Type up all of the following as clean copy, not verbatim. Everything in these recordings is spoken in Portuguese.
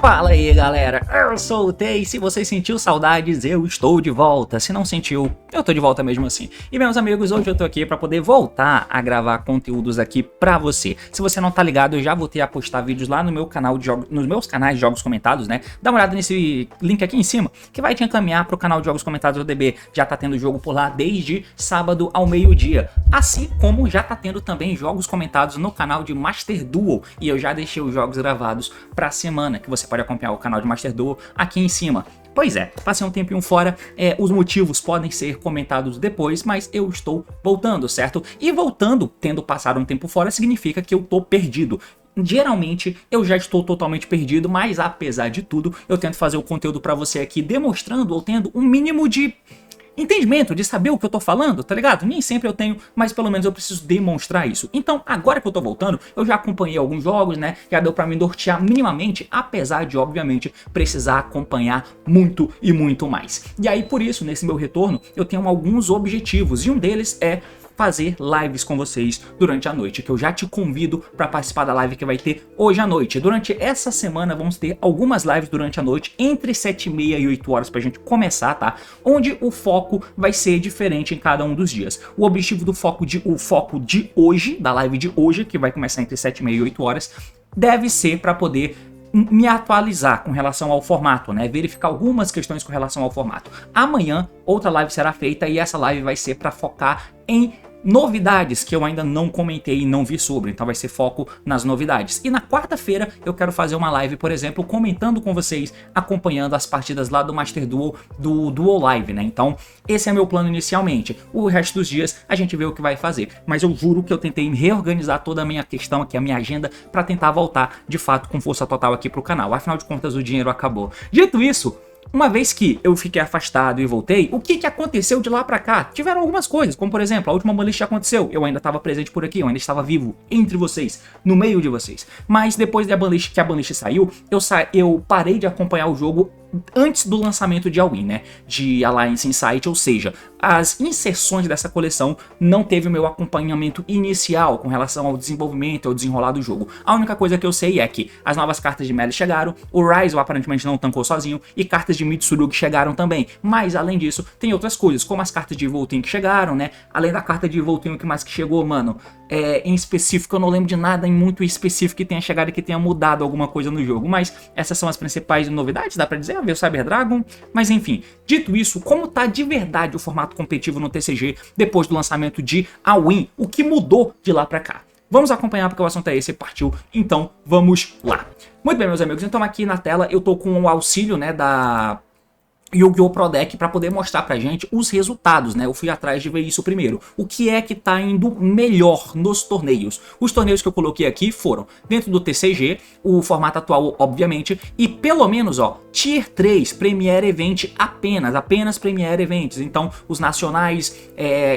Fala aí galera, eu sou o Tei, se você sentiu saudades eu estou de volta, se não sentiu, eu tô de volta mesmo assim. E meus amigos, hoje eu tô aqui pra poder voltar a gravar conteúdos aqui pra você. Se você não tá ligado, eu já voltei a postar vídeos lá no meu canal de jogos, nos meus canais de jogos comentados, né? Dá uma olhada nesse link aqui em cima, que vai te encaminhar pro canal de jogos comentados do DB. Já tá tendo jogo por lá desde sábado ao meio-dia, assim como já tá tendo também jogos comentados no canal de Master Duel, e eu já deixei os jogos gravados pra semana, que você pode acompanhar o canal de Master Duel aqui em cima. Pois é, passei um tempinho fora, os motivos podem ser comentados depois, mas eu estou voltando, certo? E voltando, tendo passado um tempo fora, significa que eu tô perdido. Geralmente eu já estou totalmente perdido, mas apesar de tudo, eu tento fazer o conteúdo pra você aqui demonstrando ou tendo um mínimo de entendimento, de saber o que eu tô falando, tá ligado? Nem sempre eu tenho, mas pelo menos eu preciso demonstrar isso. Então, agora que eu tô voltando, eu já acompanhei alguns jogos, né? Já deu pra me nortear minimamente, apesar de, obviamente, precisar acompanhar muito e muito mais. E aí, por isso, nesse meu retorno, eu tenho alguns objetivos, e um deles é fazer lives com vocês durante a noite, que eu já te convido para participar da live que vai ter hoje à noite. Durante essa semana vamos ter algumas lives durante a noite, entre 7h30 e 8 horas pra gente começar, tá? Onde o foco vai ser diferente em cada um dos dias. O objetivo do foco de hoje, da live de hoje, que vai começar entre 7h30 e 8 horas, deve ser para poder me atualizar com relação ao formato, né? Verificar algumas questões com relação ao formato. Amanhã outra live será feita e essa live vai ser para focar em novidades que eu ainda não comentei e não vi sobre, então vai ser foco nas novidades. E na quarta-feira eu quero fazer uma live, por exemplo, comentando com vocês, acompanhando as partidas lá do Master Duel, do Duel Live, né? Então esse é meu plano inicialmente. O resto dos dias a gente vê o que vai fazer, mas eu juro que eu tentei reorganizar toda a minha questão aqui, a minha agenda, para tentar voltar de fato com força total aqui pro canal. Afinal de contas o dinheiro acabou. Dito isso, uma vez que eu fiquei afastado e voltei, o que aconteceu de lá pra cá? Tiveram algumas coisas, como por exemplo, a última banlist aconteceu, eu ainda estava presente por aqui, eu ainda estava vivo entre vocês, no meio de vocês. Mas depois da banlist, que a banlist saiu, eu parei de acompanhar o jogo antes do lançamento de All-in, né, de Alliance Insight, ou seja, as inserções dessa coleção não teve o meu acompanhamento inicial com relação ao desenvolvimento, ao desenrolar do jogo. A única coisa que eu sei é que as novas cartas de Melee chegaram, o Ryze aparentemente não tancou sozinho, e cartas de Mitsurugi chegaram também, mas além disso, tem outras coisas, como as cartas de Voltink que chegaram, né, além da carta de Voltink, o que mais que chegou, mano, em específico, eu não lembro de nada em muito específico que tenha chegado e que tenha mudado alguma coisa no jogo, mas essas são as principais novidades, dá pra dizer, ver o Cyber Dragon, mas enfim, dito isso, como tá de verdade o formato competitivo no TCG depois do lançamento de All-in, o que mudou de lá pra cá? Vamos acompanhar porque o assunto é esse, partiu, então vamos lá. Muito bem, meus amigos, então aqui na tela eu tô com o auxílio, né, da Yu-Gi-Oh! Pro Deck para poder mostrar pra gente os resultados, né? Eu fui atrás de ver isso primeiro. O que é que tá indo melhor nos torneios? Os torneios que eu coloquei aqui foram dentro do TCG, o formato atual, obviamente, e pelo menos, ó, Tier 3, Premier Event apenas Premier Events. Então, os nacionais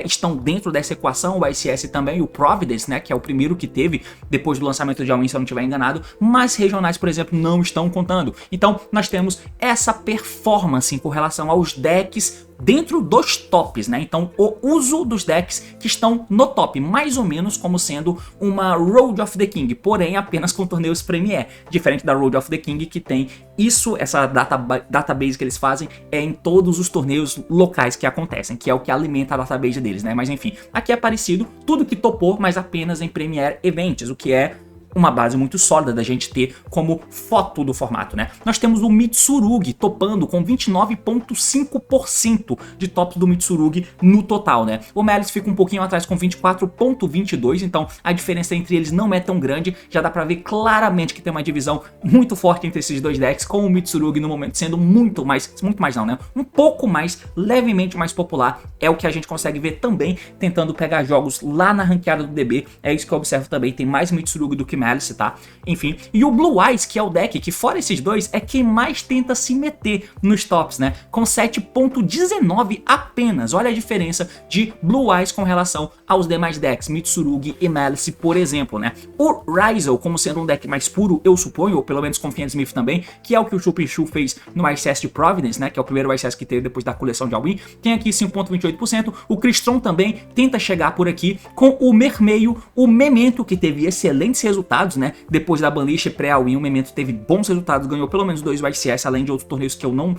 estão dentro dessa equação, o ICS também, o Providence, né, que é o primeiro que teve depois do lançamento de All-in, se eu não estiver enganado, mas regionais, por exemplo, não estão contando. Então, nós temos essa performance com relação aos decks dentro dos tops, né? Então o uso dos decks que estão no top, mais ou menos como sendo uma Road of the King, porém apenas com torneios Premier, diferente da Road of the King que tem isso, essa database que eles fazem em todos os torneios locais que acontecem, que é o que alimenta a database deles, né? Mas enfim, aqui é parecido, tudo que topou, mas apenas em Premier Events, o que é uma base muito sólida da gente ter como foto do formato, né? Nós temos o Mitsurugi topando com 29,5% de tops do Mitsurugi no total, né? O Malice fica um pouquinho atrás com 24,22%, então a diferença entre eles não é tão grande, já dá pra ver claramente que tem uma divisão muito forte entre esses dois decks, com o Mitsurugi no momento sendo muito mais não, né? Um pouco mais, levemente mais popular, é o que a gente consegue ver também tentando pegar jogos lá na ranqueada do DB, é isso que eu observo também, tem mais Mitsurugi do que Malice, tá? Enfim, e o Blue Eyes, que é o deck que, fora esses dois, é quem mais tenta se meter nos tops, né? Com 7.19 apenas. Olha a diferença de Blue Eyes com relação aos demais decks, Mitsurugi e Malice, por exemplo, né? O Ryzel, como sendo um deck mais puro, eu suponho, ou pelo menos Confiant Smith também, que é o que o Chupichu fez no ICS de Providence, né? Que é o primeiro ICS que teve depois da coleção de All-In, tem aqui 5.28%. O Crystron também tenta chegar por aqui com o Mermeio, o Memento, que teve excelentes resultados, né? Depois da banlist pré-All-In, o Memento teve bons resultados, ganhou pelo menos 2 YCS, além de outros torneios que eu não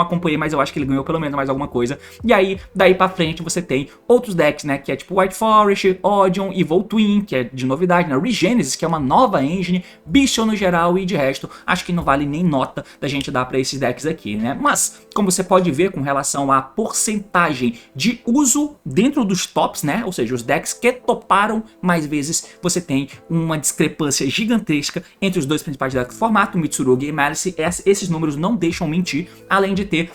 acompanhei, mas eu acho que ele ganhou pelo menos mais alguma coisa. E aí, daí pra frente, você tem outros decks, né? Que é tipo White Forest, Odeon, Evil Twin, que é de novidade, né? Regenesis, que é uma nova engine, Bicho no geral, e de resto, acho que não vale nem nota da gente dar pra esses decks aqui, né? Mas, como você pode ver com relação à porcentagem de uso dentro dos tops, né? Ou seja, os decks que toparam mais vezes, você tem uma discrepância gigantesca entre os dois principais decks do formato, Mitsurugi e Malice. Esses números não deixam mentir, além de ter,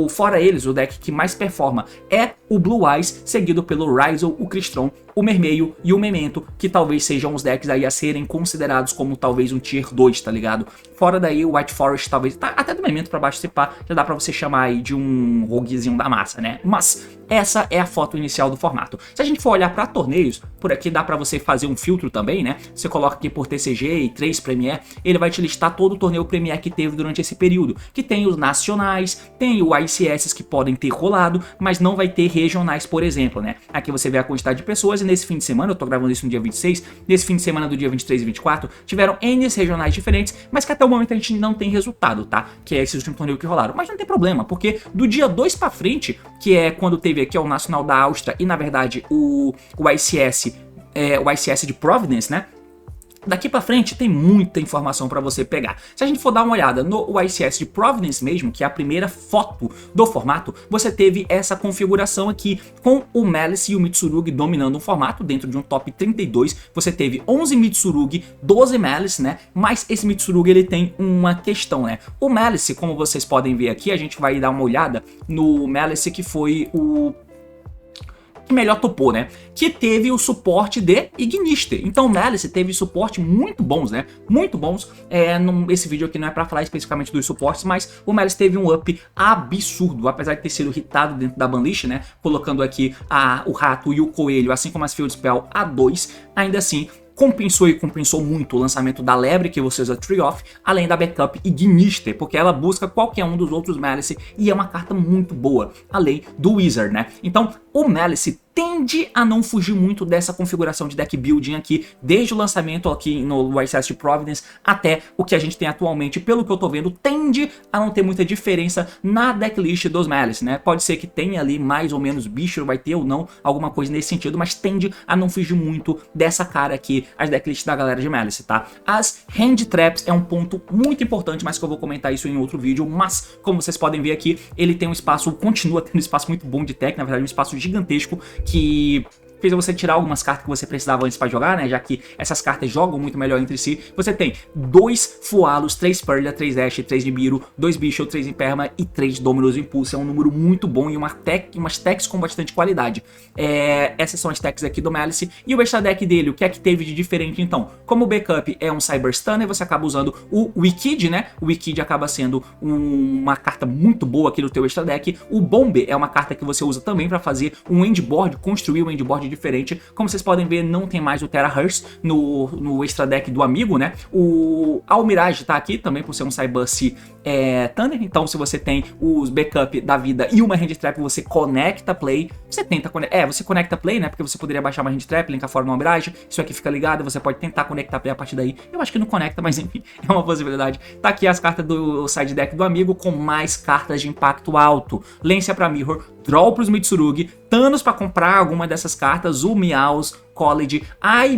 fora eles, o deck que mais performa é o Blue Eyes, seguido pelo Ryzel, o Crystron, o Mermeio e o Memento, que talvez sejam os decks aí a serem considerados como talvez um Tier 2, tá ligado? Fora daí o White Forest, talvez, tá, até do Memento pra baixo, se pá, já dá pra você chamar aí de um roguezinho da massa, né? Mas essa é a foto inicial do formato. Se a gente for olhar pra torneios, por aqui dá pra você fazer um filtro também, né? Você coloca aqui por TCG e 3 Premier, ele vai te listar todo o torneio Premier que teve durante esse período, que tem os nacionais, tem o ICS que podem ter rolado, mas não vai ter regionais, por exemplo, né? Aqui você vê a quantidade de pessoas e nesse fim de semana, eu tô gravando isso no dia 26, nesse fim de semana do dia 23 e 24, tiveram N regionais diferentes, mas que até o momento a gente não tem resultado, tá? Que é esses últimos torneios que rolaram. Mas não tem problema, porque do dia 2 pra frente, que é quando teve aqui ó, o Nacional da Áustria e na verdade o ICS de Providence, né? Daqui pra frente tem muita informação pra você pegar. Se a gente for dar uma olhada no YCS de Providence mesmo, que é a primeira foto do formato, você teve essa configuração aqui com o Malice e o Mitsurugi dominando o formato dentro de um top 32. Você teve 11 Mitsurugi, 12 Malice, né? Mas esse Mitsurugi ele tem uma questão, né? O Malice, como vocês podem ver aqui, a gente vai dar uma olhada no Malice que foi o que melhor topou, né? Que teve o suporte de Ignister. Então o Malice teve suporte muito bons, né? Muito bons. Esse vídeo aqui não é pra falar especificamente dos suportes, mas o Malice teve um up absurdo, apesar de ter sido hitado dentro da banlist, né? Colocando aqui o rato e o coelho, assim como as Field Spell A2, ainda assim compensou muito o lançamento da Lebre, que você usa Tree Off, além da backup Ignister, porque ela busca qualquer um dos outros Malice e é uma carta muito boa, além do Wizard, né? Então o Malice tende a não fugir muito dessa configuração de deck building aqui, desde o lançamento aqui no YCS de Providence até o que a gente tem atualmente. Pelo que eu tô vendo, tende a não ter muita diferença na decklist dos Malice, né? Pode ser que tenha ali mais ou menos bicho, vai ter ou não alguma coisa nesse sentido, mas tende a não fugir muito dessa cara aqui, as decklists da galera de Malice, tá? As Hand Traps é um ponto muito importante, mas que eu vou comentar isso em outro vídeo, mas como vocês podem ver aqui, ele tem um espaço, continua tendo um espaço muito bom de tech, na verdade um espaço gigantesco, que fez você tirar algumas cartas que você precisava antes para jogar, né? Já que essas cartas jogam muito melhor entre si. Você tem 2 Fualos, 3 Perla, 3 Ash, 3 Nibiru, 2 Bicho, 3 Imperma e 3 Dominus Impulse. É um número muito bom e umas techs com bastante qualidade. Essas são as techs aqui do Malice. E o extra deck dele, o que é que teve de diferente então? Como o backup é um Cyber Stunner, você acaba usando o Wicked, né? O Wicked acaba sendo uma carta muito boa aqui no teu extra deck. O Bomber é uma carta que você usa também para fazer um endboard, construir um endboard diferente. Como vocês podem ver, não tem mais o Terahertz no extra deck do amigo, né? O Almirage tá aqui também por ser um Cyberse Thunder. Então, se você tem os backup da vida e uma Hand Trap, você conecta play. Você tenta conectar. Você conecta play, né? Porque você poderia baixar uma Hand Trap, linkar fora no Almirage. Isso aqui fica ligado. Você pode tentar conectar play a partir daí. Eu acho que não conecta, mas enfim, é uma possibilidade. Tá aqui as cartas do side deck do amigo com mais cartas de impacto alto. Lência pra Mirror, Draw pros Mitsurugi, Thanos pra comprar alguma dessas cartas, o Meows, College,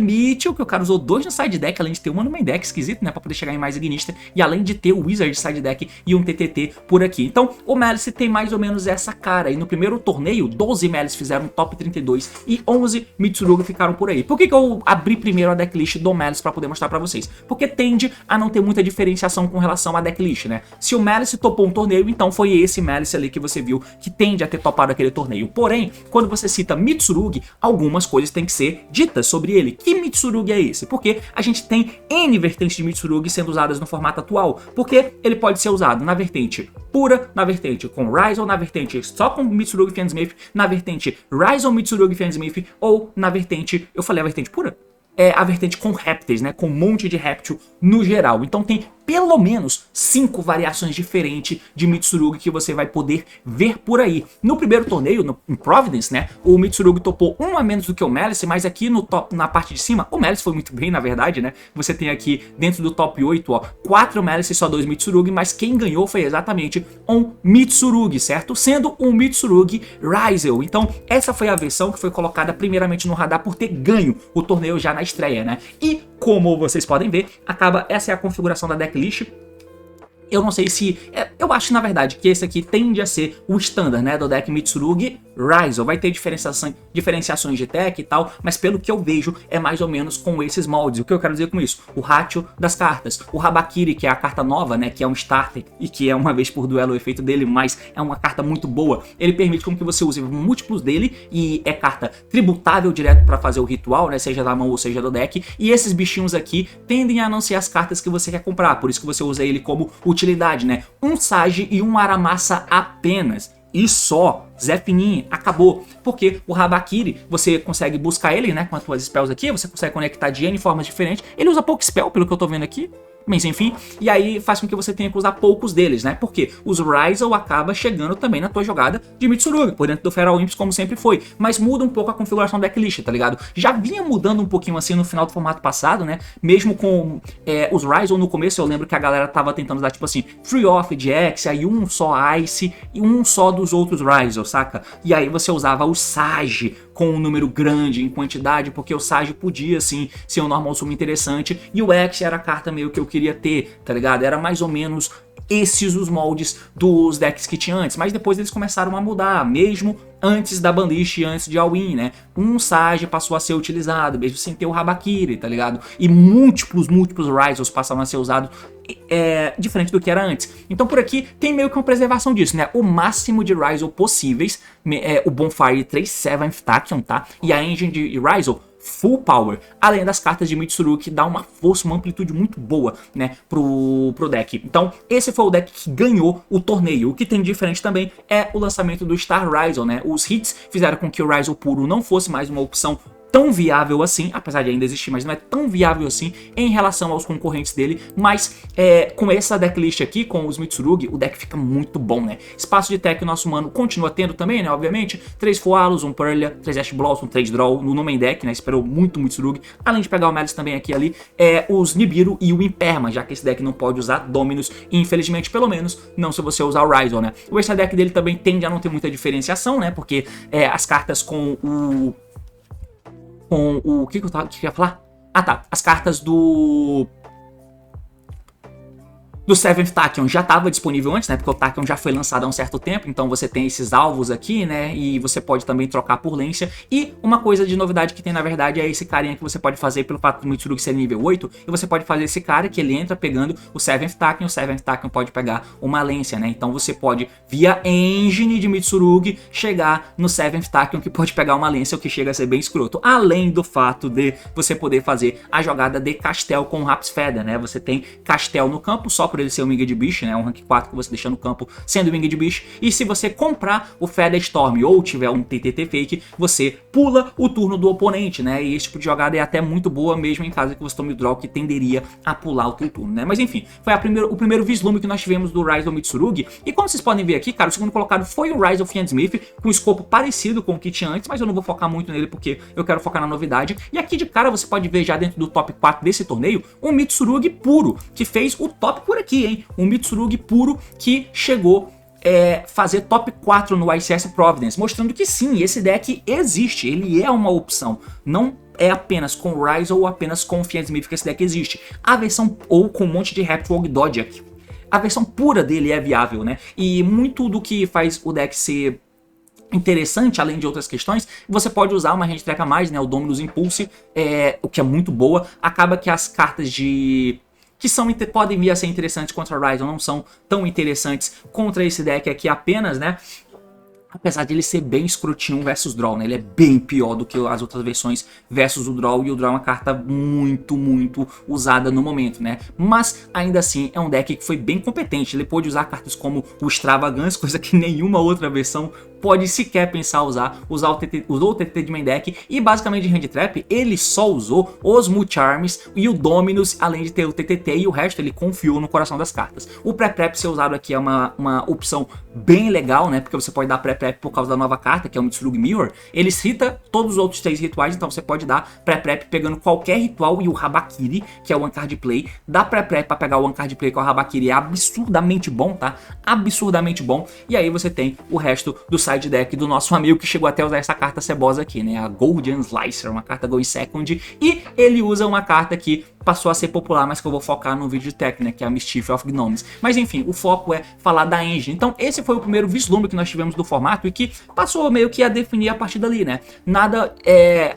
Mitchell, que o cara usou 2 no side deck, além de ter uma no main deck, esquisito, né, pra poder chegar em mais Ignister, e além de ter o Wizard side deck e um TTT por aqui. Então, o Malice tem mais ou menos essa cara, e no primeiro torneio, 12 Malice fizeram top 32 e 11 Mitsurugi ficaram por aí. Por que eu abri primeiro a decklist do Malice pra poder mostrar pra vocês? Porque tende a não ter muita diferenciação com relação à decklist, né? Se o Malice topou um torneio, então foi esse Malice ali que você viu que tende a ter topado aquele torneio. Porém, quando você cita Mitsurugi, algumas coisas têm que ser ditas sobre ele. Que Mitsurugi é esse? Porque a gente tem N vertentes de Mitsurugi sendo usadas no formato atual, porque ele pode ser usado na vertente pura, na vertente com Ryzen, na vertente só com Mitsurugi Fansmith, na vertente Ryzen Mitsurugi Fansmith, ou na vertente, eu falei a vertente pura? É a vertente com répteis, né, com um monte de réptil no geral. Então tem pelo menos 5 variações diferentes de Mitsurugi que você vai poder ver por aí. No primeiro torneio, em Providence, né, o Mitsurugi topou 1 a menos do que o Malice, mas aqui no top, na parte de cima, o Malice foi muito bem, na verdade, né. Você tem aqui dentro do top 8, ó, 4 Malice e só 2 Mitsurugi, mas quem ganhou foi exatamente um Mitsurugi, certo? Sendo um Mitsurugi Ryzen. Então essa foi a versão que foi colocada primeiramente no radar por ter ganho o torneio já na estreia, né. E como vocês podem ver, essa é a configuração da decklist. Eu não sei se... eu acho, na verdade, que esse aqui tende a ser o standard, né, do deck Mitsurugi Ryzen. Vai ter diferenciações de tech e tal, mas pelo que eu vejo, é mais ou menos com esses moldes. O que eu quero dizer com isso? O ratio das cartas. O Habakiri, que é a carta nova, né, que é um starter e que é uma vez por duelo o efeito dele, mas é uma carta muito boa. Ele permite com que você use múltiplos dele e é carta tributável direto para fazer o ritual, né, seja da mão ou seja do deck. E esses bichinhos aqui tendem a não ser as cartas que você quer comprar, por isso que você usa ele como utilidade, né? Um Sage e um Aramasa apenas. E só, Zé Fininho, acabou. Porque o Habakiri, você consegue buscar ele, né, com as suas spells aqui, você consegue conectar de N formas diferentes. Ele usa pouco spell, pelo que eu tô vendo aqui. Mas enfim, e aí faz com que você tenha que usar poucos deles, né? Porque os Ryzen acaba chegando também na tua jogada de Mitsurugi, por dentro do Feral Imps, como sempre foi. Mas muda um pouco a configuração da decklist, tá ligado? Já vinha mudando um pouquinho assim no final do formato passado, né? Mesmo com os Ryzen no começo, eu lembro que a galera tava tentando dar tipo assim, Free Off de X, aí um só Ice e um só dos outros Ryzen, saca? E aí você usava o Sage com um número grande em quantidade, porque o Sage podia, assim, ser um normal sumo interessante, e o X era a carta meio que eu queria ter, tá ligado? Era mais ou menos esses os moldes dos decks que tinha antes, mas depois eles começaram a mudar, mesmo antes da Banlist e antes de All-In, né? Um Sage passou a ser utilizado, mesmo sem ter o Habakiri, tá ligado? E múltiplos Ryzels passaram a ser usados diferente do que era antes. Então por aqui tem meio que uma preservação disso, né? O máximo de Ryzel possíveis, o Bonfire 3 7th Tachyon, tá? E a engine de Ryzel full power, além das cartas de Mitsurugi que dá uma força, uma amplitude muito boa, né, pro deck. Então esse foi o deck que ganhou o torneio. O que tem de diferente também é o lançamento do Star Ryzen, né? Os hits fizeram com que o Ryzen puro não fosse mais uma opção tão viável assim, apesar de ainda existir, mas não é tão viável assim em relação aos concorrentes dele, mas com essa decklist aqui, com os Mitsurugi, o deck fica muito bom, né? Espaço de tech o nosso mano continua tendo também, né, obviamente, 3 Foalos, 1 Purlia, 3 Ash Blossom, 3 Draw no main deck, né, esperou muito Mitsurugi, além de pegar o Malice também aqui ali, os Nibiru e o Imperma, já que esse deck não pode usar Dominus, infelizmente, pelo menos, não se você usar o Ryzen, né? O extra deck dele também tende a não ter muita diferenciação, né, porque as cartas com o que eu ia falar? Ah tá, as cartas do 7th Tachyon já estava disponível antes, né? Porque o Tachyon já foi lançado há um certo tempo, então você tem esses alvos aqui, né? E você pode também trocar por Lência. E uma coisa de novidade que tem, na verdade, é esse carinha que você pode fazer pelo fato do Mitsurugi ser nível 8. E você pode fazer esse cara que ele entra pegando o 7th Tachyon. O 7th Tachyon pode pegar uma Lência, né? Então você pode, via engine de Mitsurugi, chegar no 7th Tachyon que pode pegar uma Lência, o que chega a ser bem escroto. Além do fato de você poder fazer a jogada de Castel com o Rap's Feather, né? Você tem Castel no campo, só por ele ser um Winged Beast, né, um rank 4 que você deixa no campo sendo Winged Beast, e se você comprar o Feather Storm ou tiver um TTT fake, você pula o turno do oponente, né, e esse tipo de jogada é até muito boa mesmo em caso que você tome o draw que tenderia a pular o teu turno, né, mas enfim, foi o primeiro vislumbre que nós tivemos do Ryzen Mitsurugi, e como vocês podem ver aqui, cara, o segundo colocado foi o Ryzen Fiendsmith, com um escopo parecido com o que tinha antes, mas eu não vou focar muito nele porque eu quero focar na novidade, e aqui de cara você pode ver já dentro do top 4 desse torneio, um Mitsurugi puro, que fez o top por aqui, hein, um Mitsurugi puro que chegou fazer top 4 no ICS Providence, mostrando que sim, esse deck existe, ele é uma opção, não é apenas com Ryzen ou apenas com Fiendsmith que esse deck existe, a versão ou com um monte de Raptor Dodge aqui. A versão pura dele é viável, né? E muito do que faz o deck ser interessante, além de outras questões, você pode usar uma hand track a mais, né? O Dominus Impulse, o que é muito boa. Acaba que as cartas que podem vir a ser interessantes contra a Ryzen não são tão interessantes contra esse deck aqui apenas, né? Apesar de ele ser bem escrotinho versus Draw, né? Ele é bem pior do que as outras versões versus o Draw. E o Draw é uma carta muito usada no momento, né? Mas ainda assim é um deck que foi bem competente. Ele pôde usar cartas como o Extravagance, coisa que nenhuma outra versão pode sequer pensar usar usou o TT de main deck. E basicamente de hand trap ele só usou os Charms e o Dominus, além de ter o TTT, e o resto ele confiou no coração das cartas. O pré-prep ser usado aqui é uma opção bem legal, né? Porque você pode dar pré-prep por causa da nova carta, que é o Mitsurugi Mirror. Ele cita todos os outros 3 rituais, então você pode dar pré-prep pegando qualquer ritual. E o Habakiri, que é o One-Card Play, dá pré-prep pra pegar o One-Card Play, que é o Habakiri, é absurdamente bom, tá? Absurdamente bom. E aí você tem o resto do side deck do nosso amigo, que chegou até a usar essa carta cebosa aqui, né? A Golden Slicer, uma carta Go in Second. E ele usa uma carta que passou a ser popular, mas que eu vou focar no vídeo de tech, né? Que é a Mischief of Gnomes. Mas enfim, o foco é falar da engine. Então esse foi o primeiro vislumbre que nós tivemos do formato e que passou meio que a definir a partir dali, né? Nada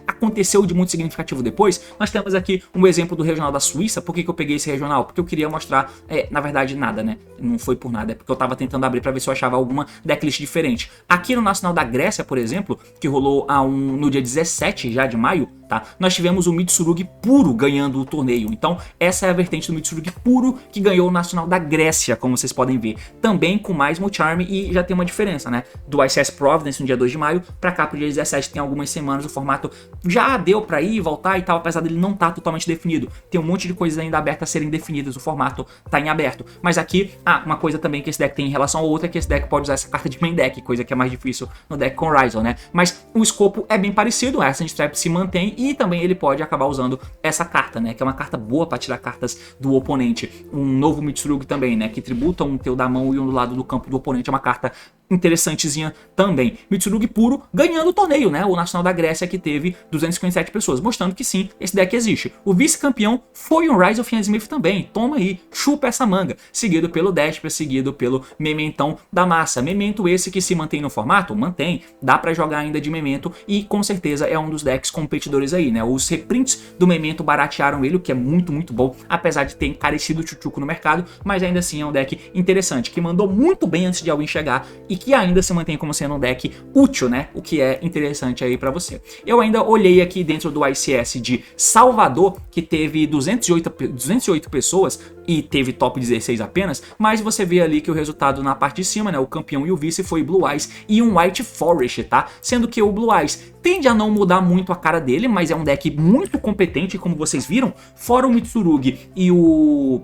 aconteceu de muito significativo depois. Nós temos aqui um exemplo do regional da Suíça. Por que eu peguei esse regional? Porque eu queria mostrar, na verdade, nada, né? Não foi por nada, é porque eu tava tentando abrir pra ver se eu achava alguma decklist diferente. Aqui no Nacional da Grécia, por exemplo, que rolou no dia 17 já de maio, tá? Nós tivemos o Mitsurugi puro ganhando o torneio. Então essa é a vertente do Mitsurugi puro que ganhou o Nacional da Grécia, como vocês podem ver. Também com mais Charm, e já tem uma diferença, né? Do ICS Providence no dia 2 de maio pra cá pro dia 17 tem algumas semanas. O formato já deu pra ir e voltar e tal, apesar dele não tá totalmente definido. Tem um monte de coisas ainda abertas a serem definidas, o formato tá em aberto. Mas aqui, uma coisa também que esse deck tem em relação ao outro é que esse deck pode usar essa carta de main deck, coisa que é mais difícil no deck com Ryzel, né? Mas o escopo é bem parecido, a Ascent Trap se mantém e também ele pode acabar usando essa carta, né? Que é uma carta boa para tirar cartas do oponente. Um novo Mitsurugi também, né? Que tributa um teu da mão e um do lado do campo do oponente. É uma carta interessantezinha também. Mitsurugi puro ganhando o torneio, né? O Nacional da Grécia, que teve 257 pessoas, mostrando que sim, esse deck existe. O vice-campeão foi um Rise of Smith também. Toma aí, chupa essa manga. Seguido pelo Despia, seguido pelo Mementão da Massa. Memento esse que se mantém no formato? Mantém. Dá pra jogar ainda de Memento e com certeza é um dos decks competidores aí, né? Os reprints do Memento baratearam ele, o que é muito bom, apesar de ter encarecido o Chuchuco no mercado, mas ainda assim é um deck interessante, que mandou muito bem antes de alguém chegar e que ainda se mantém como sendo um deck útil, né? O que é interessante aí pra você. Eu ainda olhei aqui dentro do ICS de Salvador, que teve 208 pessoas e teve top 16 apenas, mas você vê ali que o resultado na parte de cima, né? O campeão e o vice foi Blue Eyes e um White Forest, tá? Sendo que o Blue Eyes tende a não mudar muito a cara dele, mas é um deck muito competente, como vocês viram. Fora o Mitsurugi e o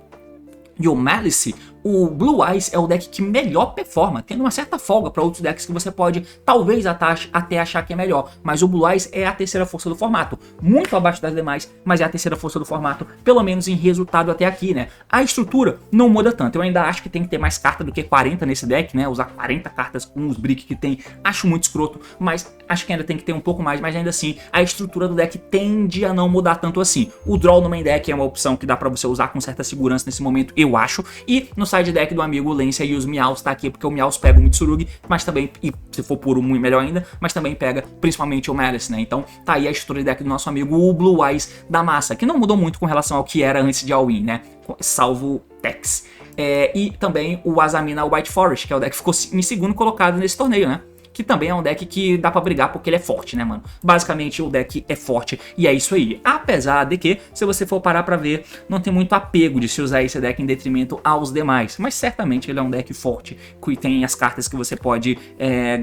Malice, o Blue Eyes é o deck que melhor performa, tendo uma certa folga para outros decks que você pode talvez até achar que é melhor, mas o Blue Eyes é a terceira força do formato, muito abaixo das demais, mas é a terceira força do formato, pelo menos em resultado até aqui, né? A estrutura não muda tanto, eu ainda acho que tem que ter mais carta do que 40 nesse deck, né? Usar 40 cartas com os brick que tem, acho muito escroto, mas acho que ainda tem que ter um pouco mais, mas ainda assim, a estrutura do deck tende a não mudar tanto assim. O Draw no main deck é uma opção que dá para você usar com certa segurança nesse momento, eu acho, e no side deck do amigo Lência e os Meows tá aqui, porque o Meows pega o Mitsurugi, mas também, e se for puro, muito melhor ainda, mas também pega principalmente o Malice, né? Então tá aí a estrutura de deck do nosso amigo, o Blue Eyes da Massa, que não mudou muito com relação ao que era antes de All-In, né? Salvo Tex. E também o Azamina White Forest, que é o deck que ficou em segundo colocado nesse torneio, né? Que também é um deck que dá pra brigar porque ele é forte, né, mano? Basicamente o deck é forte e é isso aí. Apesar de que, se você for parar pra ver, não tem muito apego de se usar esse deck em detrimento aos demais. Mas certamente ele é um deck forte, que tem as cartas que você pode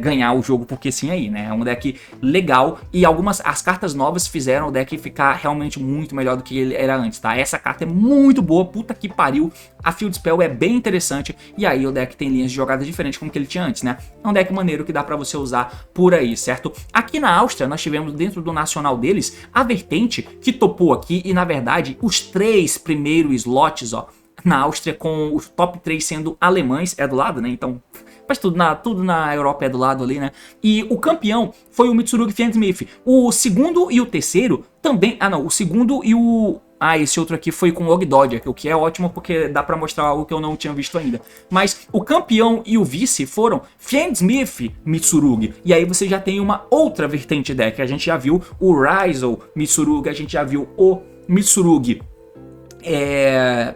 ganhar o jogo porque sim aí, né? É um deck legal e as cartas novas fizeram o deck ficar realmente muito melhor do que ele era antes, tá? Essa carta é muito boa, puta que pariu. A Field Spell é bem interessante e aí o deck tem linhas de jogada diferentes como que ele tinha antes, né? É um deck maneiro que dá pra você usar por aí, certo? Aqui na Áustria nós tivemos dentro do nacional deles a vertente que topou aqui e na verdade os 3 primeiros slots, ó, na Áustria com os top 3 sendo alemães, é do lado, né? Então, mas tudo na Europa é do lado ali, né? E o campeão foi o Mitsurugi Fiendsmith. O segundo e o terceiro também, o segundo e o esse outro aqui foi com o Ogdodger, o que é ótimo porque dá pra mostrar algo que eu não tinha visto ainda. Mas o campeão e o vice foram Fiendsmith Mitsurugi. E aí você já tem uma outra vertente deck. A gente já viu o Ryzel Mitsurugi, a gente já viu o Mitsurugi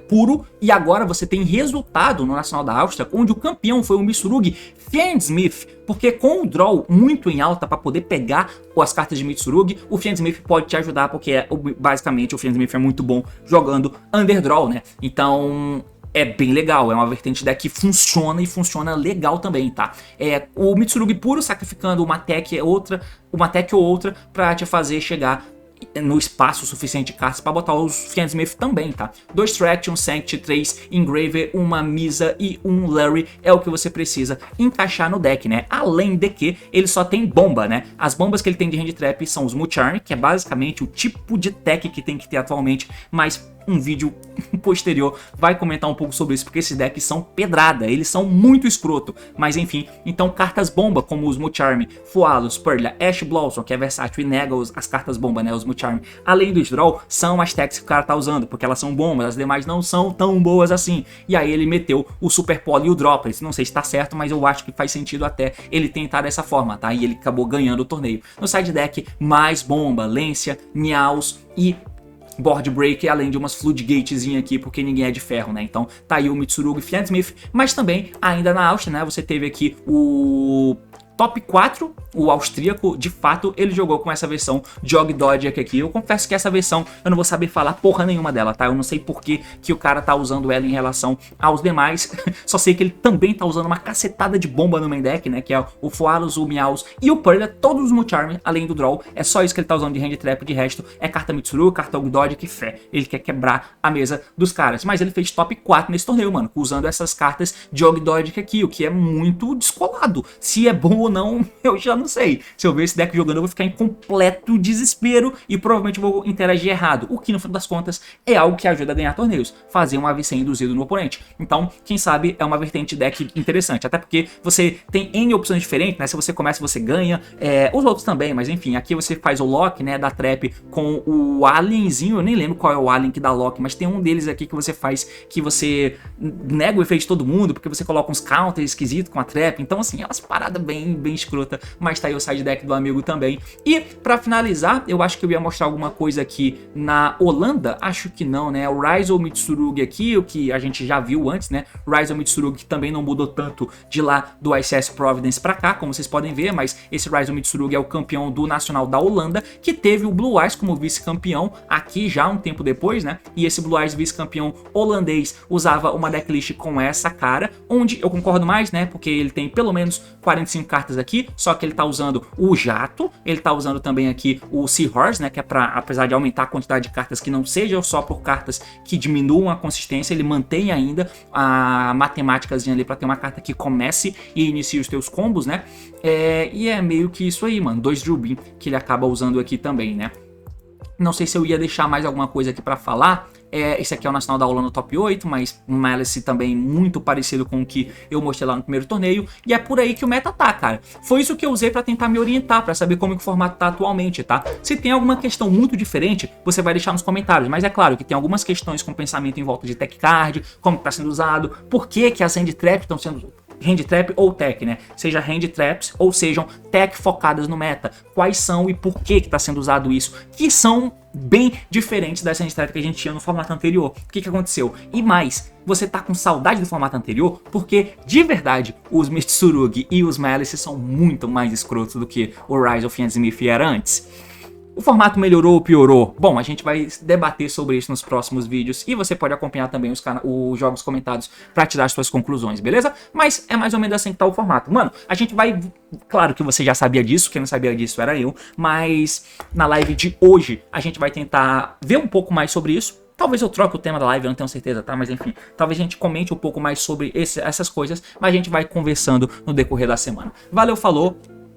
puro, e agora você tem resultado no Nacional da Áustria, onde o campeão foi o Mitsurugi Fiendsmith, porque com o draw muito em alta para poder pegar as cartas de Mitsurugi, o Fiendsmith pode te ajudar, porque basicamente o Fiendsmith é muito bom jogando Underdraw, né? Então é bem legal, é uma vertente deck que funciona e funciona legal também, tá? O Mitsurugi puro sacrificando uma tech ou outra pra te fazer chegar no espaço suficiente de cartas para botar os Fiendsmith também, tá? 2 Tract, 1 Sanct, 3 Engraver, uma Misa e um Larry é o que você precisa encaixar no deck, né? Além de que ele só tem bomba, né? As bombas que ele tem de hand trap são os Mucharm, que é basicamente o tipo de tech que tem que ter atualmente, mas um vídeo posterior vai comentar um pouco sobre isso, porque esses decks são pedrada, eles são muito escroto, mas enfim, então cartas bomba como os Mucharm, Fualos, Purlia, Ash Blossom, que é versátil e nega as cartas bomba, né, os Mucharm, além dos draw, são as techs que o cara tá usando, porque elas são bombas, as demais não são tão boas assim, e aí ele meteu o Super Poly e o Droplets, não sei se tá certo, mas eu acho que faz sentido até ele tentar dessa forma, tá, e ele acabou ganhando o torneio. No side deck, mais bomba, Lancia, Meows e Board Break, além de umas Floodgatezinha aqui, porque ninguém é de ferro, né? Então tá aí o Mitsurugi Fiendsmith, mas também, ainda na Áustria, né? Você teve aqui o top 4, o austríaco, de fato, ele jogou com essa versão Jog Dodge aqui. Eu confesso que essa versão eu não vou saber falar porra nenhuma dela, tá? Eu não sei por que o cara tá usando ela em relação aos demais. Só sei que ele também tá usando uma cacetada de bomba no main deck, né? Que é o Fualos, o Meows e o Purlia, todos os Mucharm, além do draw. É só isso que ele tá usando de hand trap, de resto é carta Mitsuru, carta Jog Dodge, que fé. Ele quer quebrar a mesa dos caras. Mas ele fez top 4 nesse torneio, mano, usando essas cartas Jog Dodge aqui, o que é muito descolado. Se é bom ou não, eu já não sei. Se eu ver esse deck jogando, eu vou ficar em completo desespero e provavelmente vou interagir errado, o que no final das contas é algo que ajuda a ganhar torneios, fazer um AVC induzido no oponente. Então, quem sabe é uma vertente deck interessante, até porque você tem N opções diferentes, né? Se você começa, você ganha, os outros também, mas enfim, aqui você faz o lock, né, da trap com o alienzinho, eu nem lembro qual é o alien que dá lock, mas tem um deles aqui que você faz, que você nega o efeito de todo mundo, porque você coloca uns counters esquisitos com a trap, então assim, é umas paradas bem escrota, mas tá aí o side deck do amigo também. E pra finalizar, eu acho que eu ia mostrar alguma coisa aqui na Holanda, acho que não, né? O Ryzo Mitsurugi aqui, o que a gente já viu antes, né? Ryzo Mitsurugi que também não mudou tanto de lá do ICS Providence pra cá, como vocês podem ver, mas esse Ryzo Mitsurugi é o campeão do Nacional da Holanda, que teve o Blue Eyes como vice-campeão aqui já um tempo depois, né? E esse Blue Eyes vice-campeão holandês usava uma decklist com essa cara, onde eu concordo mais, né? Porque ele tem pelo menos 45 cartas aqui, só que ele tá usando o Jato, ele tá usando também aqui o Seahorse, né, que é pra, apesar de aumentar a quantidade de cartas, que não sejam só por cartas que diminuam a consistência, ele mantém ainda a matemáticazinha ali pra ter uma carta que comece e inicie os teus combos, né, e é meio que isso aí, mano, 2 Drill Beam que ele acaba usando aqui também, né. Não sei se eu ia deixar mais alguma coisa aqui pra falar. Esse aqui é o Nacional da Holanda top 8, mas um Malice também muito parecido com o que eu mostrei lá no primeiro torneio. E é por aí que o meta tá, cara. Foi isso que eu usei pra tentar me orientar, pra saber como que o formato tá atualmente, tá? Se tem alguma questão muito diferente, você vai deixar nos comentários. Mas é claro que tem algumas questões com pensamento em volta de tech card, como que tá sendo usado, por que que as hand traps estão sendo... hand trap ou tech, né? Seja hand traps ou sejam tech focadas no meta. Quais são e por que que tá sendo usado isso? Que são bem diferentes dessa hand trap que a gente tinha no formato anterior. O que que aconteceu? E mais, você tá com saudade do formato anterior? Porque, de verdade, os Mitsurugi e os Malice são muito mais escrotos do que o Rise of Fiendsmith era antes. O formato melhorou ou piorou? Bom, a gente vai debater sobre isso nos próximos vídeos e você pode acompanhar também os jogos comentados para tirar as suas conclusões, beleza? Mas é mais ou menos assim que tá o formato. Mano, a gente vai... Claro que você já sabia disso, quem não sabia disso era eu, mas na live de hoje a gente vai tentar ver um pouco mais sobre isso. Talvez eu troque o tema da live, eu não tenho certeza, tá? Mas enfim, talvez a gente comente um pouco mais sobre essas coisas, mas a gente vai conversando no decorrer da semana. Valeu, falou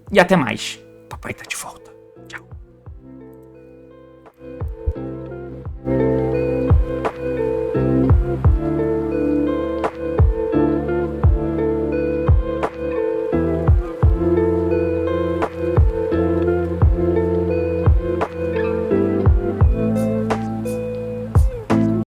e até mais. Papai tá de volta.